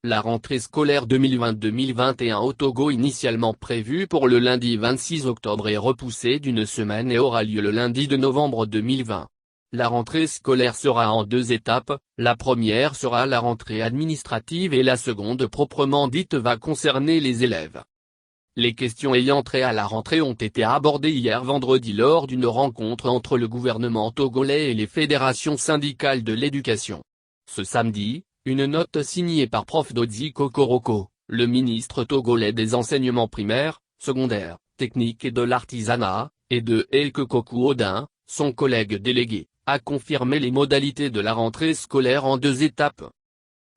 La rentrée scolaire 2020-2021 au Togo, initialement prévue pour le lundi 26 octobre, est repoussée d'une semaine et aura lieu le lundi 2 novembre 2020. La rentrée scolaire sera en deux étapes, la première sera la rentrée administrative et la seconde proprement dite va concerner les élèves. Les questions ayant trait à la rentrée ont été abordées hier vendredi lors d'une rencontre entre le gouvernement togolais et les fédérations syndicales de l'éducation. Ce samedi, une note signée par Prof Dodzi Kokoroko, le ministre togolais des enseignements primaires, secondaires, techniques et de l'artisanat, et de Elke Kokou Odin, son collègue délégué, a confirmé les modalités de la rentrée scolaire en deux étapes.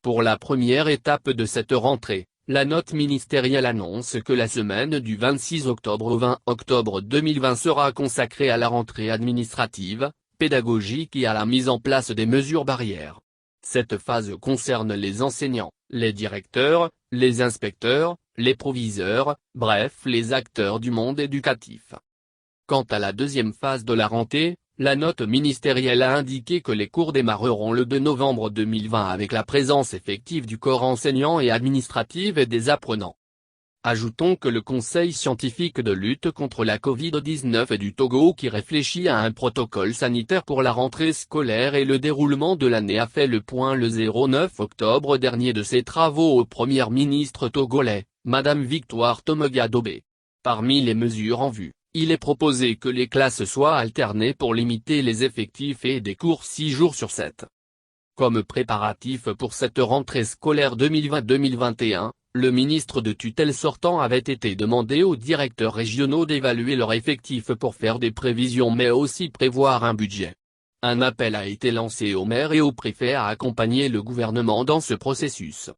Pour la première étape de cette rentrée, la note ministérielle annonce que la semaine du 26 octobre au 20 octobre 2020 sera consacrée à la rentrée administrative, pédagogique et à la mise en place des mesures barrières. Cette phase concerne les enseignants, les directeurs, les inspecteurs, les proviseurs, bref les acteurs du monde éducatif. Quant à la deuxième phase de la rentrée, la note ministérielle a indiqué que les cours démarreront le 2 novembre 2020 avec la présence effective du corps enseignant et administratif et des apprenants. Ajoutons que le Conseil scientifique de lutte contre la Covid-19 du Togo, qui réfléchit à un protocole sanitaire pour la rentrée scolaire et le déroulement de l'année, a fait le point le 09 octobre dernier de ses travaux au Premier ministre togolais, Madame Victoire Tomogadobé. Parmi les mesures en vue, il est proposé que les classes soient alternées pour limiter les effectifs et des cours 6 jours sur 7. Comme préparatif pour cette rentrée scolaire 2020-2021, le ministre de tutelle sortant avait été demandé aux directeurs régionaux d'évaluer leur effectif pour faire des prévisions mais aussi prévoir un budget. Un appel a été lancé aux maires et aux préfets à accompagner le gouvernement dans ce processus.